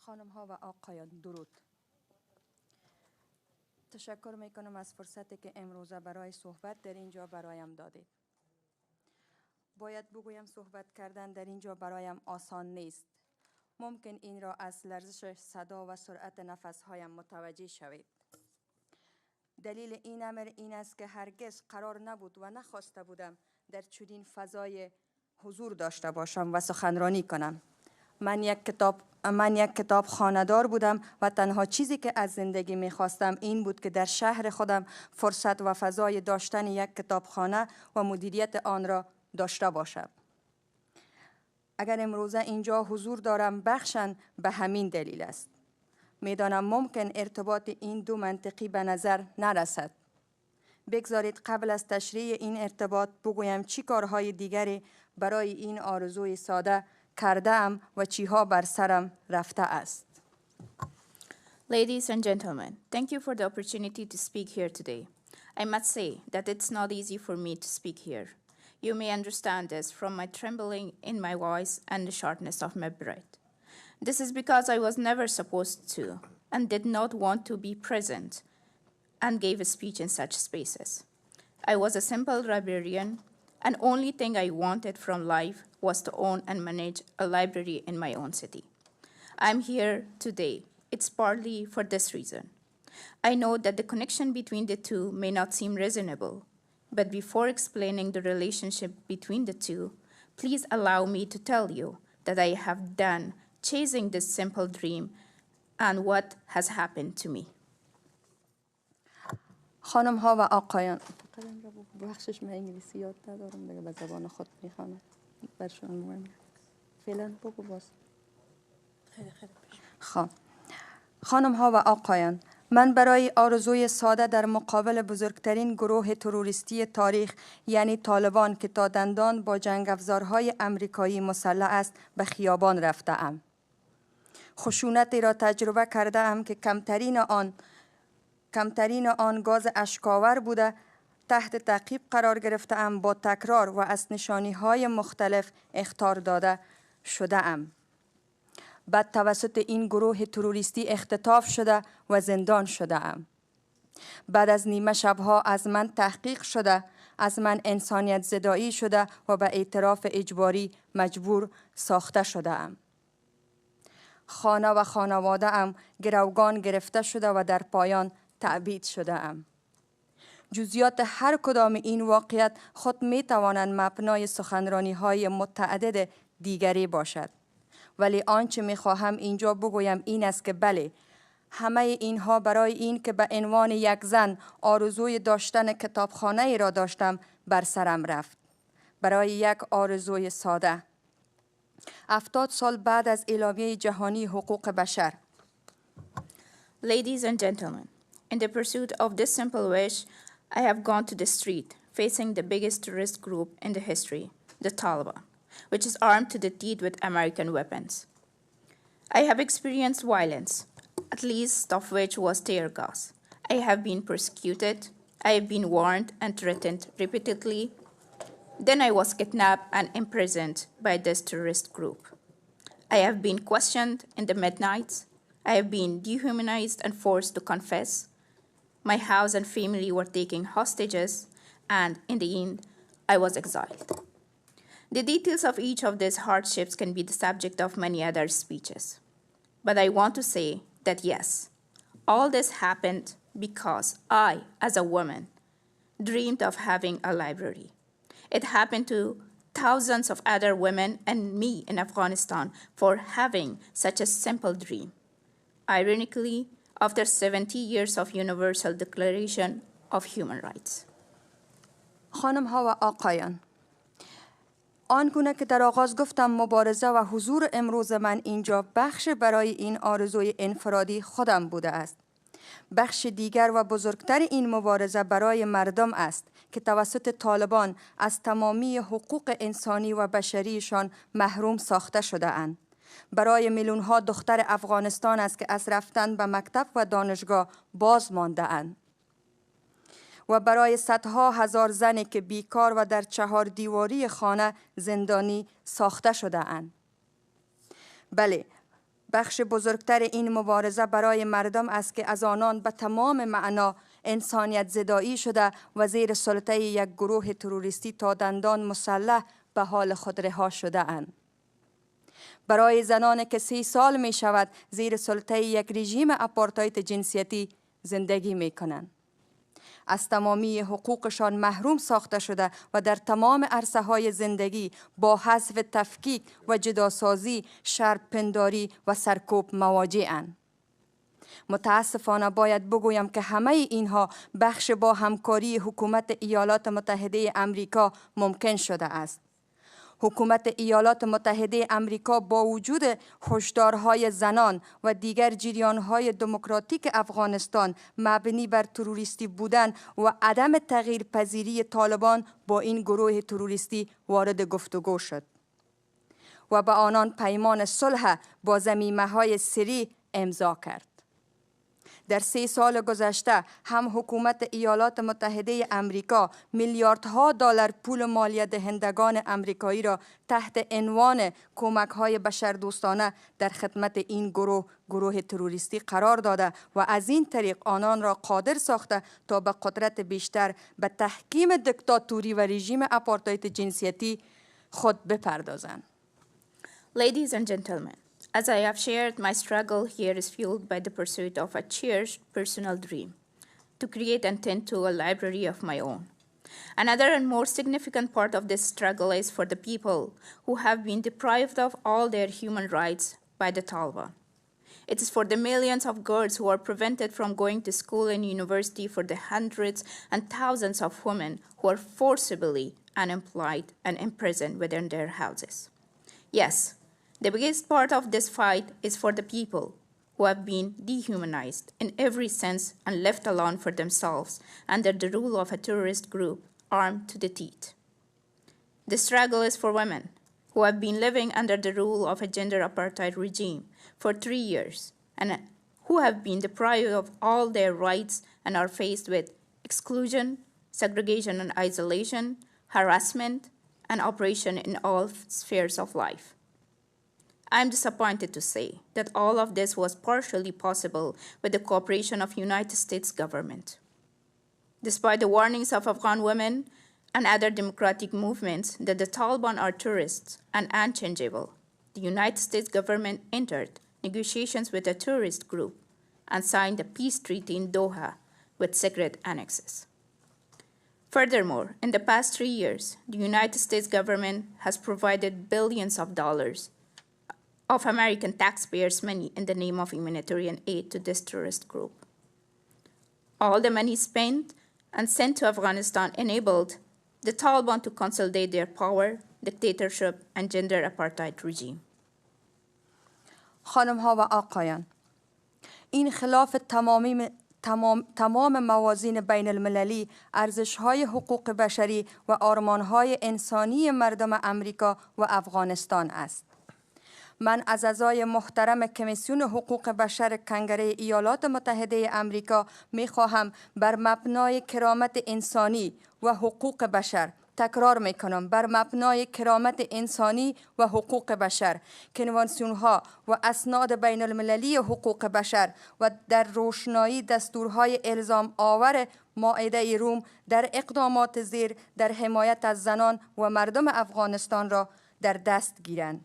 خانم ها و آقایان، درود. تشکر میکنم از فرصتی که امروزه برای صحبت در اینجا برایم دادید. باید بگویم صحبت کردن در اینجا برایم آسان نیست. ممکن این را از لرزش صدا و سرعت نفسهایم متوجه شوید. دلیل این امر این است که هرگز قرار نبود و نخواسته بودم در چنین فضای حضور داشته باشم و سخنرانی کنم. من یک کتاب خانه‌دار بودم و تنها چیزی که از زندگی می‌خواستم این بود که در شهر خودم فرصت و فضای داشتن یک کتابخانه و مدیریت آن را داشته باشم. اگر امروزه اینجا حضور دارم بخشاً به همین دلیل است. می‌دانم ممکن ارتباط این دو منطقی به نظر نرسد. بگذارید قبل از تشریح این ارتباط بگویم چی کارهای دیگری برای این آرزوی ساده کردم و چیها بر سرم رفته است. Ladies and gentlemen, thank you for the opportunity to speak here today. I must say that it's not easy for me to speak here. You may understand this from my trembling in my voice and the shortness of my breath. This is because I was never supposed to and did not want to be present and gave a speech in such spaces. I was a simple librarian, and only thing I wanted from life was to own and manage a library in my own city. I'm here today. It's partly for this reason. I know that the connection between the two may not seem reasonable, but before explaining the relationship between the two, please allow me to tell you that I have done chasing this simple dream and what has happened to me. خانم ها و آقایان، بخشش من انگلیسی یاد ندارم دیگه، به زبان خود میخوانم. برشون مهم فعلا بگو باز. خب خانم ها و آقایان، من برای آرزوی ساده در مقابل بزرگترین گروه تروریستی تاریخ یعنی طالبان که تا دندان با جنگ افزارهای امریکایی مسلح است به خیابان رفته ام. خشونتی را تجربه کرده ام که کمترین آن گاز اشکاور بوده. تحت تعقیب قرار گرفته ام، با تکرار و از نشانی‌های مختلف اخطار داده شده ام. بعد توسط این گروه تروریستی اختطاف شده و زندان شده ام. بعد از نیمه شبها از من تحقیق شده، از من انسانیت زدایی شده و به اعتراف اجباری مجبور ساخته شده ام. خانه و خانواده ام گروگان گرفته شده و در پایان تعبید شده ام. جزئیات هر کدام این واقعیت خود می توانند مبنای سخنرانی های متعدد دیگری باشد. ولی آنچه می خواهم اینجا بگویم این است که بله، همه اینها برای این که به عنوان یک زن آرزوی داشتن کتابخانه ای را داشتم بر سرم رفت. برای یک آرزوی ساده. 70 سال بعد از اعلامیه جهانی حقوق بشر. Ladies and gentlemen, in the pursuit of this simple wish, I have gone to the street, facing the biggest terrorist group in the history, the Taliban, which is armed to the teeth with American weapons. I have experienced violence, at least of which was tear gas. I have been persecuted. I have been warned and threatened repeatedly. Then I was kidnapped and imprisoned by this terrorist group. I have been questioned in the midnights. I have been dehumanized and forced to confess. My house and family were taken hostages, and in the end, I was exiled. The details of each of these hardships can be the subject of many other speeches. But I want to say that yes, all this happened because I, as a woman, dreamed of having a library. It happened to thousands of other women and me in Afghanistan for having such a simple dream. Ironically, after 70 years of Universal Declaration of Human Rights. خانم ها و آقایان، آنگونه که در آغاز گفتم مبارزه و حضور امروز من اینجا بخش برای این آرزوی انفرادی خودم بوده است. بخش دیگر و بزرگتر این مبارزه برای مردم است که توسط طالبان از تمامی حقوق انسانی و بشریشان محروم ساخته شده اند. برای میلیون‌ها دختر افغانستان است که از رفتن به مکتب و دانشگاه باز مانده اند. و برای صدها هزار زنی که بیکار و در چهار دیواری خانه زندانی ساخته شده اند. بله، بخش بزرگتر این مبارزه برای مردم است که از آنان به تمام معنا انسانیت زدایی شده و زیر سلطه یک گروه تروریستی تا دندان مسلح به حال خود رها شده اند. برای زنانی که 30 سال می شود زیر سلطه یک رژیم آپارتاید جنسیتی زندگی می کنند. از تمامی حقوقشان محروم ساخته شده و در تمام عرصه های زندگی با حذف تفکیک و جداسازی، شرط‌پنداری و سرکوب مواجه‌اند. متاسفانه باید بگویم که همه اینها بخش با همکاری حکومت ایالات متحده امریکا ممکن شده است. حکومت ایالات متحده امریکا با وجود هشدارهای زنان و دیگر جریانهای دموکراتیک افغانستان مبنی بر تروریستی بودن و عدم تغییر پذیری طالبان با این گروه تروریستی وارد گفتگو شد و به آنان پیمان صلح با ضمیمه‌های سری امضا کرد. در 3 سال گذشته هم حکومت ایالات متحده امریکا میلیاردها دلار پول مالیه دهندگان امریکایی را تحت عنوان کمک‌های بشردوستانه در خدمت این گروه تروریستی قرار داده و از این طریق آنان را قادر ساخته تا به قدرت بیشتر به تحکیم دیکتاتوری و رژیم آپارتاید جنسیتی خود بپردازند. Ladies and gentlemen, as I have shared, my struggle here is fueled by the pursuit of a cherished personal dream, to create and tend to a library of my own. Another and more significant part of this struggle is for the people who have been deprived of all their human rights by the Taliban. It is for the millions of girls who are prevented from going to school and university, for the hundreds and thousands of women who are forcibly unemployed and imprisoned within their houses. Yes, the biggest part of this fight is for the people who have been dehumanized in every sense and left alone for themselves under the rule of a terrorist group armed to the teeth. The struggle is for women who have been living under the rule of a gender apartheid regime for 3 years and who have been deprived of all their rights and are faced with exclusion, segregation and isolation, harassment, and oppression in all spheres of life. I am disappointed to say that all of this was partially possible with the cooperation of the United States government. Despite the warnings of Afghan women and other democratic movements that the Taliban are terrorists and unchangeable, the United States government entered negotiations with a terrorist group and signed a peace treaty in Doha with secret annexes. Furthermore, in the past 3 years, the United States government has provided billions of dollars of American taxpayers' money in the name of humanitarian aid to this terrorist group. All the money spent and sent to Afghanistan enabled the Taliban to consolidate their power, dictatorship, and gender apartheid regime. خانم‌ها و آقایان، این خلاف تمام موازین بین المللی، ارزش‌های حقوق بشری و آرمان‌های انسانی مردم امریکا و افغانستان است. من از اعضای محترم کمیسیون حقوق بشر کانگرس ایالات متحده امریکا می‌خواهم بر مبنای کرامت انسانی و حقوق بشر، تکرار میکنم، بر مبنای کرامت انسانی و حقوق بشر، کنوانسیون‌ها و اسناد بین المللی حقوق بشر و در روشنایی دستورهای الزام آور مائده روم در اقدامات زیر در حمایت از زنان و مردم افغانستان را در دست گیرند.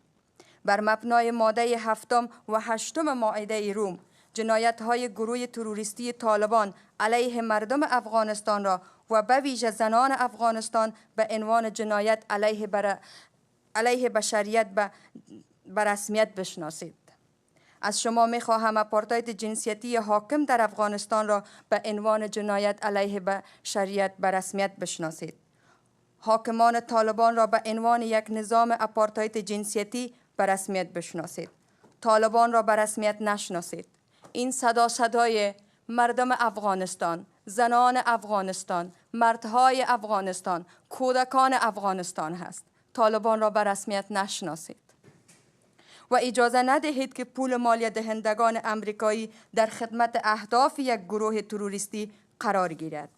بر مبنای ماده 7 و 8 مائده روم، جنایت‌های گروه تروریستی طالبان علیه مردم افغانستان را و به ویژه زنان افغانستان به عنوان جنایت علیه بشریت به رسمیت بشناسید. از شما می‌خواهم آپارتاید جنسیتی حاکم در افغانستان را به عنوان جنایت علیه بشریت به رسمیت بشناسید. حاکمان طالبان را به عنوان یک نظام آپارتاید جنسیتی به رسمیت بشناسید. طالبان را به رسمیت نشناسید. این صدای مردم افغانستان، زنان افغانستان، مردهای افغانستان، کودکان افغانستان هست. طالبان را به رسمیت نشناسید و اجازه ندهید که پول مالیه دهندگان امریکایی در خدمت اهداف یک گروه تروریستی قرار گیرد.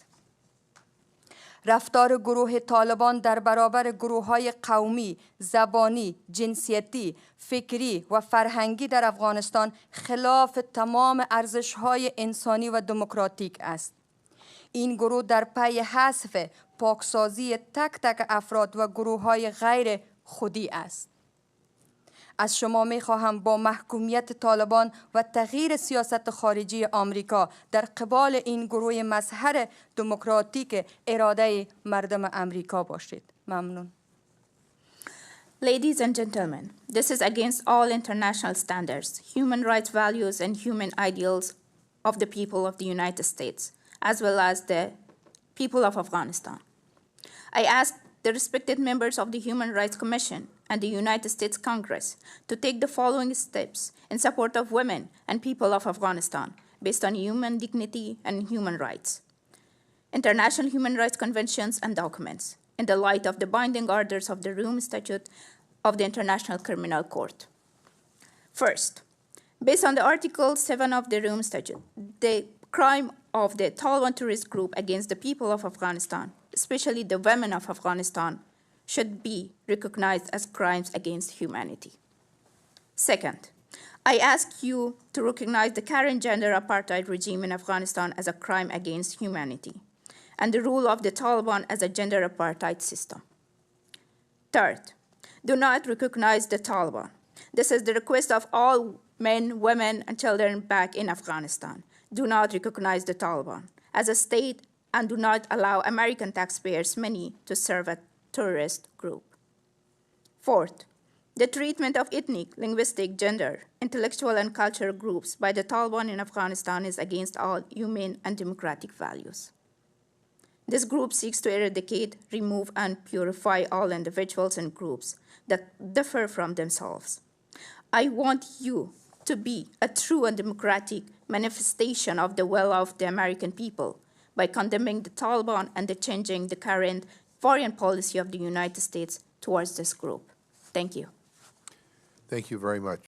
رفتار گروه طالبان در برابر گروه‌های قومی، زبانی، جنسیتی، فکری و فرهنگی در افغانستان خلاف تمام ارزش‌های انسانی و دموکراتیک است. این گروه در پی حذف پاکسازی تک تک افراد و گروه‌های غیر خودی است. از شما می خواهم با محکومیت طالبان و تغییر سیاست خارجی آمریکا در قبال این گروه مظهر دموکراتیک اراده مردم امریکا باشید. ممنون. Ladies and gentlemen, this is against all international standards, human rights values, and human ideals of the people of the United States, as well as the people of Afghanistan. I ask the respected members of the Human Rights Commission and the United States Congress to take the following steps in support of women and people of Afghanistan based on human dignity and human rights. International human rights conventions and documents in the light of the binding orders of the Rome Statute of the International Criminal Court. First, based on the Article 7 of the Rome Statute, the crime of the Taliban terrorist group against the people of Afghanistan, especially the women of Afghanistan, should be recognized as crimes against humanity. Second, I ask you to recognize the current gender apartheid regime in Afghanistan as a crime against humanity, and the rule of the Taliban as a gender apartheid system. Third, do not recognize the Taliban. This is the request of all men, women, and children back in Afghanistan. Do not recognize the Taliban as a state and do not allow American taxpayers' money to serve a terrorist group. Fourth, the treatment of ethnic, linguistic, gender, intellectual, and cultural groups by the Taliban in Afghanistan is against all humane and democratic values. This group seeks to eradicate, remove, and purify all individuals and groups that differ from themselves. I want you to be a true and democratic manifestation of the will of the American people by condemning the Taliban and changing the current foreign policy of the United States towards this group. Thank you. Thank you very much.